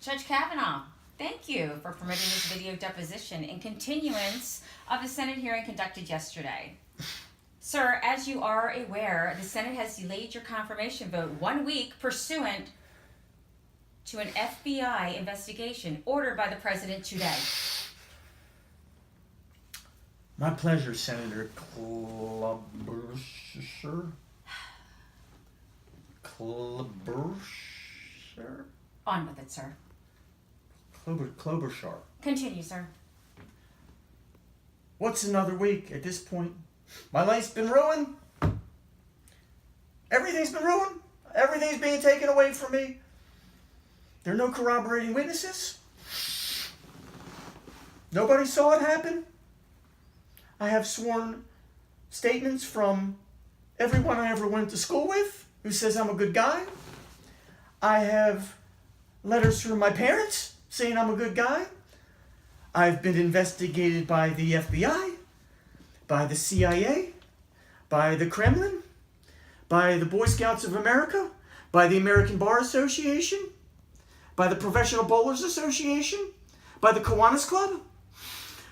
Judge Kavanaugh, thank you for permitting this video deposition in continuance of the Senate hearing conducted yesterday. Sir, as you are aware, the Senate has delayed your confirmation vote 1 week pursuant to an FBI investigation ordered by the President today. My pleasure, Senator Klobuchar. Klobuchar? On with it, sir. Klobuchar. Continue, sir. What's another week at this point? My life's been ruined. Everything's been ruined. Everything's being taken away from me. There are no corroborating witnesses. Nobody saw it happen. I have sworn statements from everyone I ever went to school with who says I'm a good guy. I have letters from my parents saying I'm a good guy. I've been investigated by the FBI, by the CIA, by the Kremlin, by the Boy Scouts of America, by the American Bar Association, by the Professional Bowlers Association, by the Kiwanis Club.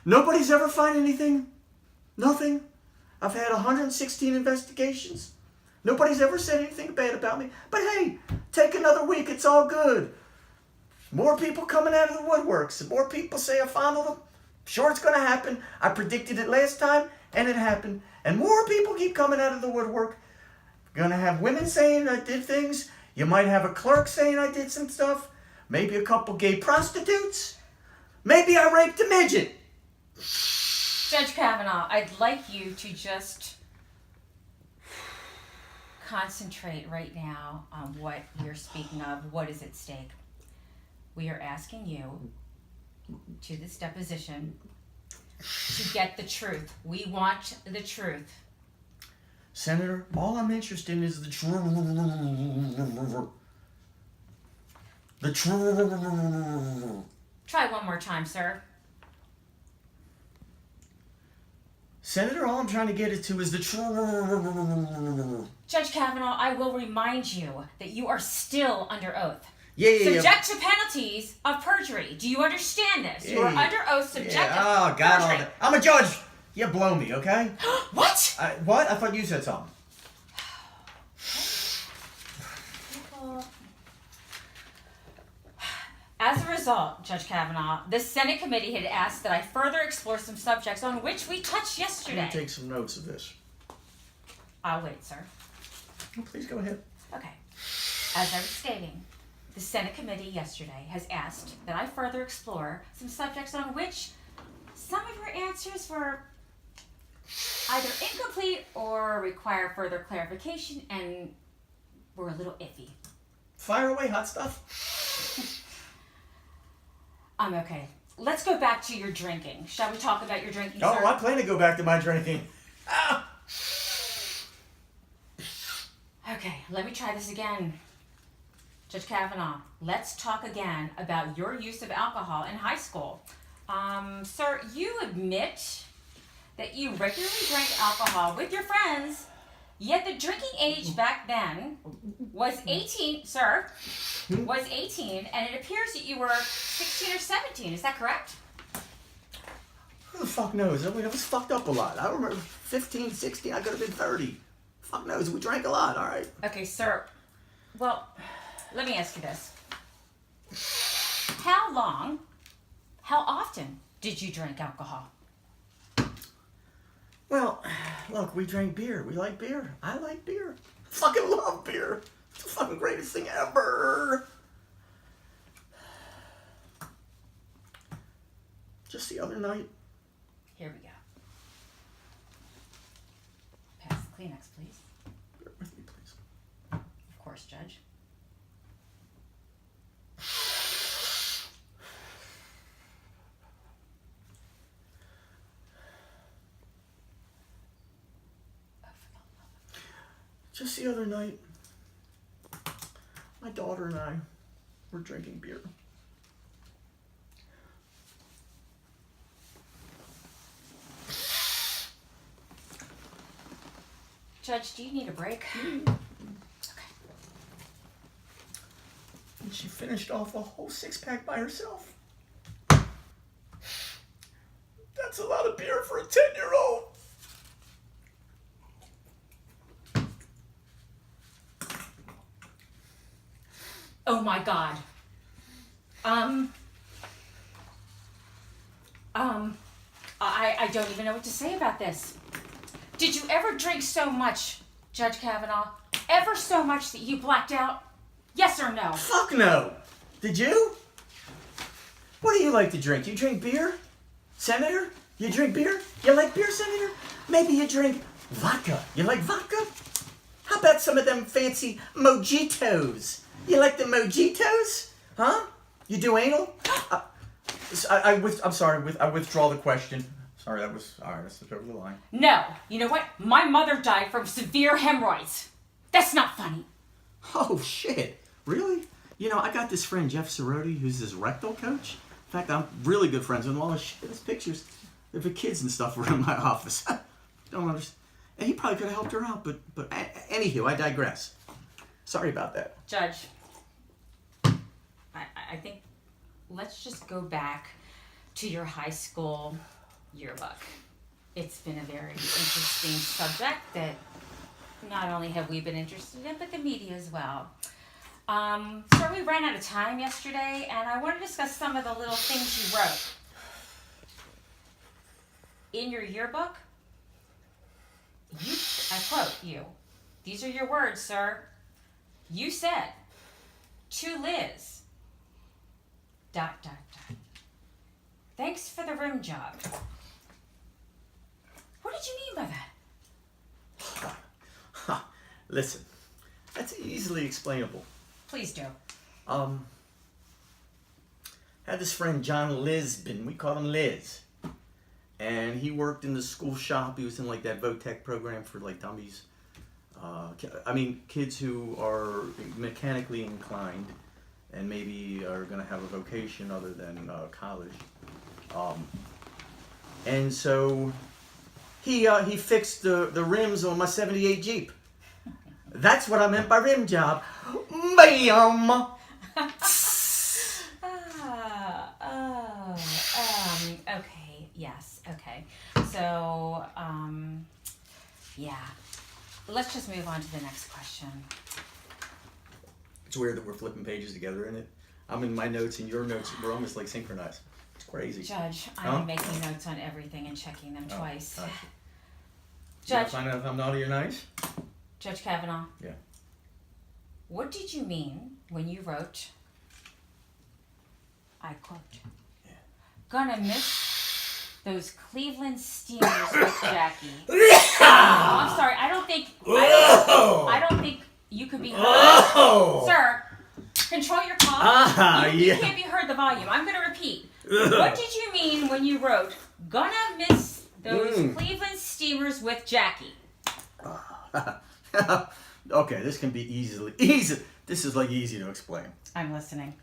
Nobody's ever found anything. Nothing. I've had 116 investigations. Nobody's ever said anything bad about me. But hey, take another week. It's all good. More people coming out of the woodworks. And more people say I fondled them. Sure, it's going to happen. I predicted it last time, and it happened. And more people keep coming out of the woodwork. Going to have women saying I did things. You might have a clerk saying I did some stuff. Maybe a couple gay prostitutes. Maybe I raped a midget. Judge Kavanaugh, I'd like you to just concentrate right now on what you're speaking of, what is at stake. We are asking you to this deposition to get the truth. We want the truth. Senator, all I'm interested in is the truth. The truth. Try one more time, sir. Senator, all I'm trying to get it to is the truth. Judge Kavanaugh, I will remind you that you are still under oath. Yeah. Subject to penalties of perjury. Do you understand this? You are under oath, subject to Oh, God, all perjury. that. I'm a judge. You blow me, okay? What? What? I thought you said something. As a result, Judge Kavanaugh, the Senate committee had asked that I further explore some subjects on which we touched yesterday. Let me take some notes of this. I'll wait, sir. Oh, please go ahead. Okay. As I was stating, the Senate committee yesterday has asked that I further explore some subjects on which some of your answers were either incomplete or require further clarification and were a little iffy. Fire away, hot stuff. Okay. Let's go back to your drinking. Shall we talk about your drinking, sir? Oh, I plan to go back to my drinking. Okay, let me try this again. Judge Kavanaugh, let's talk again about your use of alcohol in high school. Sir, you admit that you regularly drank alcohol with your friends, yet the drinking age back then was 18, sir, was 18, and it appears that you were 16 or 17. Is that correct? Who the fuck knows? I mean, I was fucked up a lot. I remember 15, 16, I could have been 30. Fuck knows, we drank a lot, all right? Okay, sir. Well, let me ask you this. How often did you drink alcohol? Well, look, we drank beer. We like beer. I like beer. I fucking love beer. It's the fucking greatest thing ever. Just the other night. Here we go. Pass the Kleenex, please. Bear with me, please. Of course, Judge. Just the other night, my daughter and I were drinking beer. Judge, do you need a break? And She finished off a whole 6-pack by herself. That's a lot of beer for a 10-year-old. Oh my God. I don't even know what to say about this. Did you ever drink so much, Judge Kavanaugh? Ever so much that you blacked out? Yes or no? Fuck no. Did you? What do you like to drink? You drink beer? Senator? You drink beer? You like beer, Senator? Maybe you drink vodka. You like vodka? How about some of them fancy mojitos? You like the mojitos? Huh? You do anal? I'm sorry. I withdraw the question. Sorry, that was... All right, that's over the line. No. You know what? My mother died from severe hemorrhoids. That's not funny. Oh, shit. Really? You know, I got this friend, Jeff Cerroti, who's his rectal coach. In fact, I'm really good friends with him. All his shit, his pictures of the kids and stuff were in my office. Don't understand. And he probably could have helped her out, but anywho, I digress. Sorry about that. Judge, I think let's just go back to your high school yearbook. It's been a very interesting subject that not only have we been interested in, but the media as well. So we ran out of time yesterday, and I want to discuss some of the little things you wrote. In your yearbook, I quote you, these are your words, sir. You said, to Liz, ... Thanks for the rim job. What did you mean by that? Listen, that's easily explainable. Please do. Had this friend, John Lisbon. We called him Liz. And he worked in the school shop. He was in like that VOTEC program for like dummies. Kids who are mechanically inclined and maybe are going to have a vocation other than college. And so he fixed the rims on my 78 Jeep. That's what I meant by rim job. Bam! Okay, yes, okay. So, yeah. Let's just move on to the next question. It's weird that we're flipping pages together in it. I'm in my notes and your notes, we're almost like synchronized. It's crazy. Judge, I'm making notes on everything and checking them twice. Gotcha. Judge. You find out if I'm naughty or nice? Judge Kavanaugh. Yeah. What did you mean when you wrote, I quote, gonna miss those Cleveland Steamers with Jackie? I'm sorry, I don't think you could be heard. Sir, control your talk. You can't be heard the volume. I'm gonna repeat. What did you mean when you wrote, gonna miss those Cleveland Steamers with Jackie? Okay, this can be easy. This is like easy to explain. I'm listening.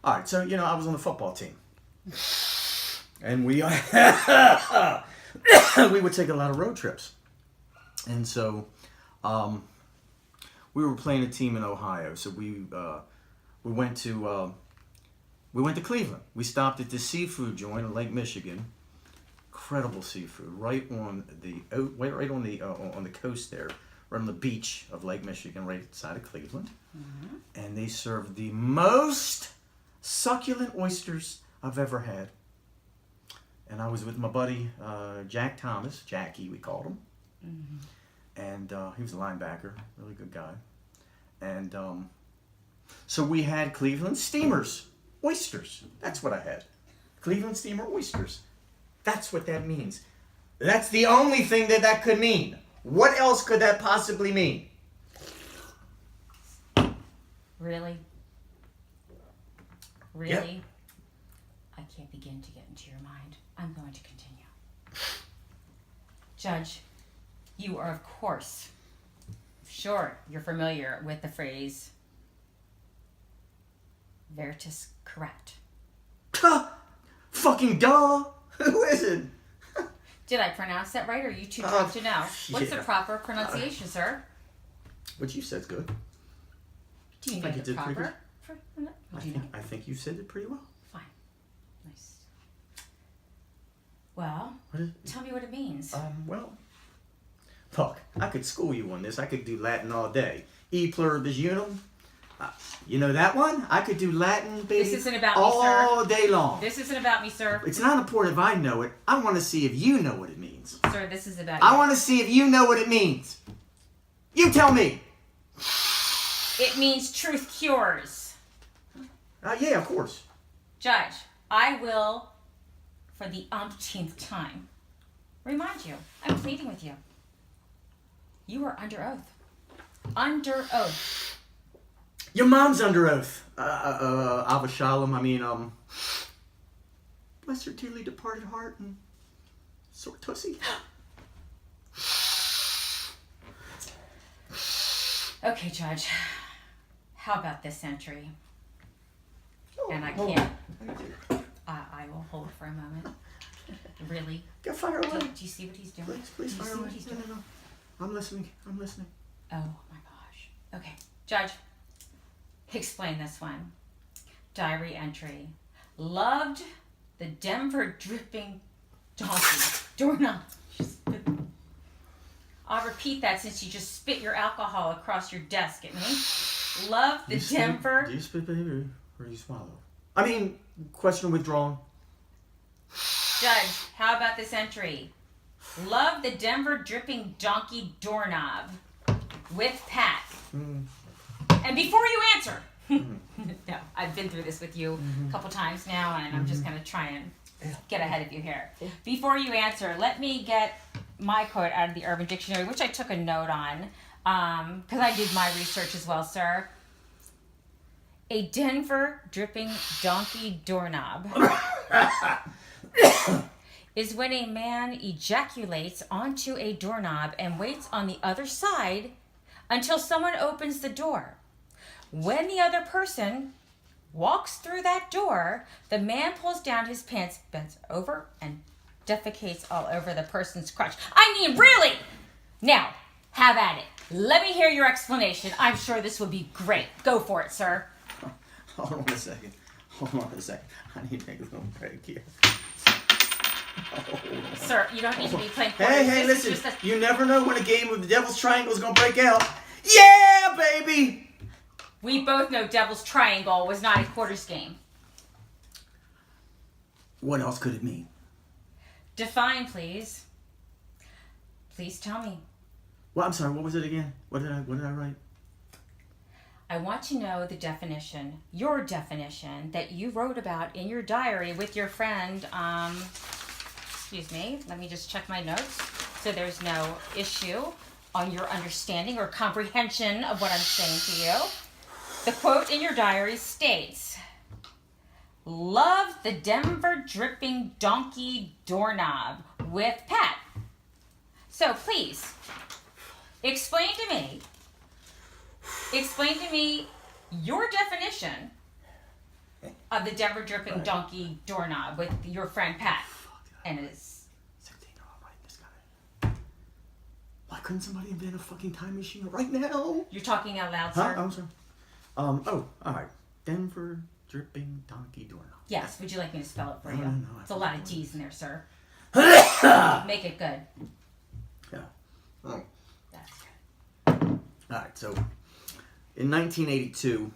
All right, so I was on the football team, and we would take a lot of road trips, and so we were playing a team in Ohio. So we went to Cleveland. We stopped at this seafood joint in Lake Michigan. Incredible seafood, right on the coast there, right on the beach of Lake Michigan, right outside of Cleveland. Mm-hmm. And they served the most succulent oysters I've ever had. And I was with my buddy Jack Thomas, Jackie we called him, and he was a linebacker, really good guy. And so we had Cleveland Steamers oysters. That's what I had, Cleveland Steamer oysters. That's what that means. That's the only thing that could mean. What else could that possibly mean? Really? Really? Yep. I can't begin to get into your mind. I'm going to continue. Judge, you are, of course, sure you're familiar with the phrase veritas correct. Fucking duh! Who is it? Did I pronounce that right, or are you too drunk to know? What's the proper pronunciation, sir? What you said's good. Do you I know think you the did pretty proper? I think you said it pretty well. Fine. Nice. Well, tell me what it means. Well, look, I could school you on this. I could do Latin all day. E pluribus unum. You know that one? I could do Latin, baby, This isn't about me, sir. all day long. This isn't about me, sir. It's not important if I know it. I want to see if you know what it means. Sir, this is about I you. want to see if you know what it means. You tell me. It means truth cures. Yeah, of course. Judge, I will, for the umpteenth time, remind you, I'm pleading with you. You are under oath. Under oath. Your mom's under oath. Avashalom, bless her dearly departed heart and sore tussy. Okay, Judge. How about this entry? And I hold can't. on. I will hold for a moment. Really? Go fire away. Do you see what he's doing? Please Do you fire see away. what he's doing? No. I'm listening. Oh my gosh. Okay, Judge. Explain this one. Diary entry. Loved the Denver dripping donkey doorknob. I'll repeat that since you just spit your alcohol across your desk at me. Love the Denver. Do you spit, baby, or do you swallow? Question withdrawn. Judge, how about this entry? Love the Denver dripping donkey doorknob with Pat. And before you answer, no, I've been through this with you a couple times now, and I'm just going to try and get ahead of you here. Before you answer, let me get my quote out of the Urban Dictionary, which I took a note on, because I did my research as well, sir. A Denver dripping donkey doorknob is when a man ejaculates onto a doorknob and waits on the other side until someone opens the door. When the other person walks through that door, the man pulls down his pants, bends over, and defecates all over the person's crotch. Really? Now, have at it. Let me hear your explanation. I'm sure this would be great. Go for it, sir. Hold on a second. I need to make a little break here. Sir, you don't need to be playing quarters. Hey, This is listen. just You never know when a game of the Devil's Triangle is going to break out. Yeah, baby! We both know Devil's Triangle was not a quarters game. What else could it mean? Define, please. Please tell me. Well, I'm sorry, what was it again? What did I write? I want to know the definition, your definition, that you wrote about in your diary with your friend, excuse me, let me just check my notes so there's no issue on your understanding or comprehension of what I'm saying to you. The quote in your diary states, love the Denver dripping donkey doorknob with Pat. So please, explain to me your definition of the Denver dripping donkey doorknob with your friend Pat. And it's 16, I'm writing this guy. Why couldn't somebody invent a fucking time machine right now? You're talking out loud, sir. I'm sorry. All right. Denver dripping donkey doorknob. Yes, would you like me to spell it for you? No, It's a lot of D's in there, sir. Make it good. Yeah. Oh. That's good. All right, so in 1982,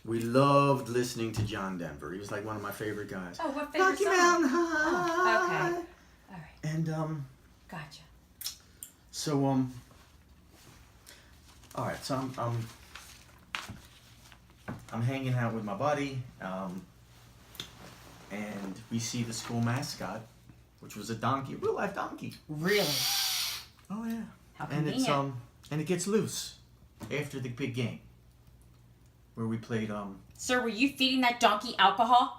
we loved listening to John Denver. He was like one of my favorite guys. Oh, what favorite Rocky song? Mountain High. Oh, okay. All right. And Gotcha. so all right, so I'm hanging out with my buddy, and we see the school mascot, which was a donkey, a real life donkey. Really? Oh yeah. How And it's convenient. and it gets loose after the big game, where we played Sir, were you feeding that donkey alcohol?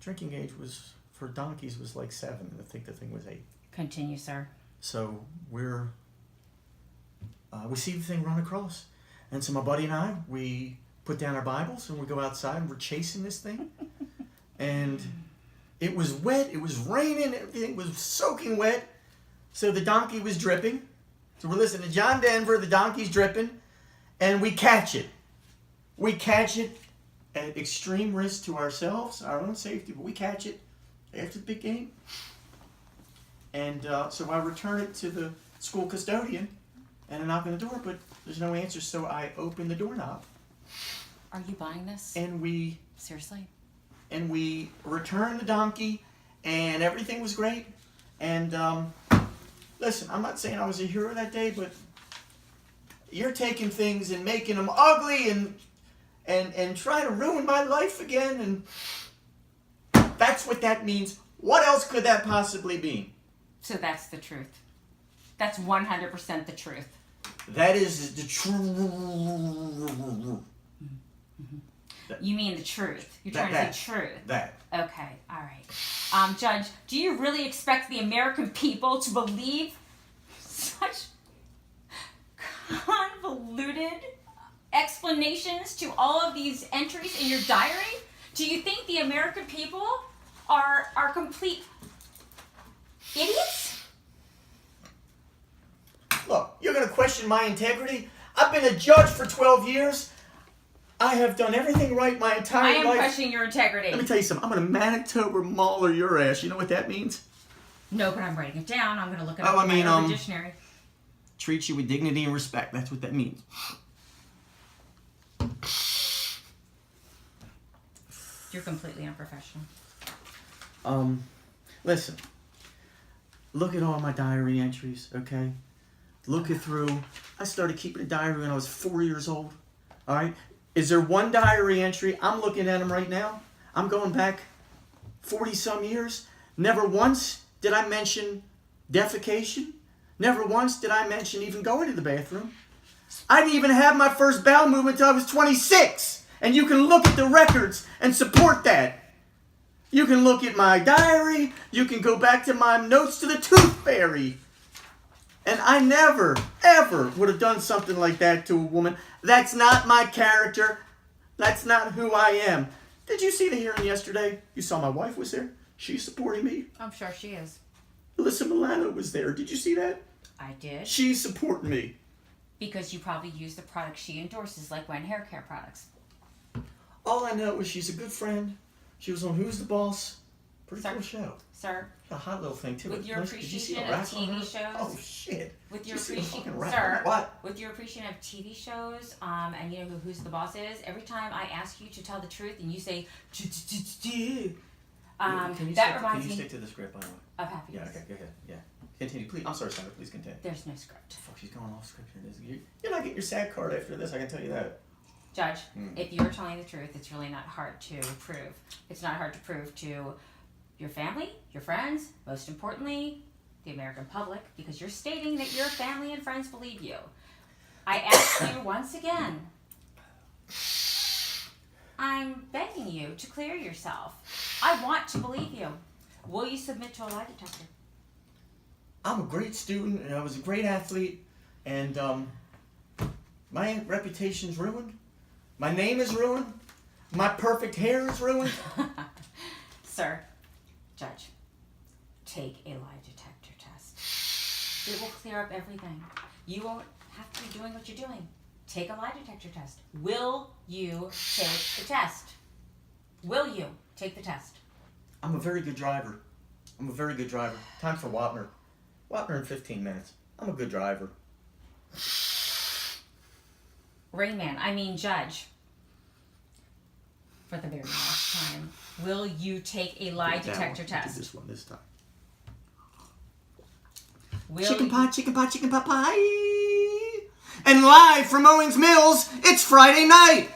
drinking age was for donkeys was like 7, and I think the thing was 8. Continue, sir. So we see the thing run across, and so my buddy and I, we put down our Bibles and we go outside and we're chasing this thing, and it was wet, it was raining, everything was soaking wet, so the donkey was dripping, So we're listening to John Denver, the donkey's dripping, and we catch it. We catch it at extreme risk to ourselves, our own safety, but we catch it after the big game. And so I return it to the school custodian, and I knock on the door, but there's no answer, so I open the doorknob. Are you buying this? And we Seriously? And we returned the donkey, and everything was great. And listen, I'm not saying I was a hero that day, but you're taking things and making them ugly and trying to ruin my life again, and that's what that means. What else could that possibly mean? So that's the truth. That's 100% the truth. That is the truth. You mean the truth. You're trying to say truth. That. Okay, all right. Judge, do you really expect the American people to believe such convoluted explanations to all of these entries in your diary? Do you think the American people are complete idiots? Look, you're going to question my integrity? I've been a judge for 12 years. I have done everything right my entire life. I am questioning your integrity. Let me tell you something. I'm going to Manitoba Mauler your ass. You know what that means? No, but I'm writing it down. I'm going to look it up in my Urban Dictionary. Treat you with dignity and respect. That's what that means. You're completely unprofessional. Listen. Look at all my diary entries, okay? Look it through. I started keeping a diary when I was 4 years old. All right? Is there one diary entry? I'm looking at them right now. I'm going back 40-some years. Never once did I mention defecation. Never once did I mention even going to the bathroom. I didn't even have my first bowel movement until I was 26. And you can look at the records and support that. You can look at my diary. You can go back to my notes to the tooth fairy. And I never, ever would have done something like that to a woman. That's not my character. That's not who I am. Did you see the hearing yesterday? You saw my wife was there. She's supporting me. I'm sure she is. Alyssa Milano was there. Did you see that? I did. She's supporting me. Because you probably use the products she endorses, like Wen hair care products. All I know is she's a good friend. She was on Who's the Boss. Pretty cool show. Sir. A hot little thing too. With your appreciation of TV shows. Oh shit. With your appreciation, sir. What? With your appreciation of TV shows, and you know who's the boss is. Every time I ask you to tell the truth, and you say, that reminds me. Can you stick to the script, by the way? Of happiness. Yeah. Okay. Go ahead. Yeah. Continue, please. I'm sorry, Sandra. Please continue. There's no script. Fuck, she's going off script here. You're not getting your SAG card after this. I can tell you that. Judge, if you're telling the truth, it's really not hard to prove. It's not hard to prove to your family, your friends, most importantly, the American public, because you're stating that your family and friends believe you. I ask you once again, I'm begging you to clear yourself. I want to believe you. Will you submit to a lie detector? I'm a great student, and I was a great athlete, and my reputation's ruined. My name is ruined. My perfect hair is ruined. Sir, Judge, take a lie detector test. It will clear up everything. You won't have to be doing what you're doing. Take a lie detector test. Will you take the test? Will you take the test? I'm a very good driver. Time for Wapner. Wapner in 15 minutes. I'm a good driver. Judge. For the very last time, will you take a lie detector test? Do this one this time. Chicken pot pie. And live from Owings Mills, it's Friday night.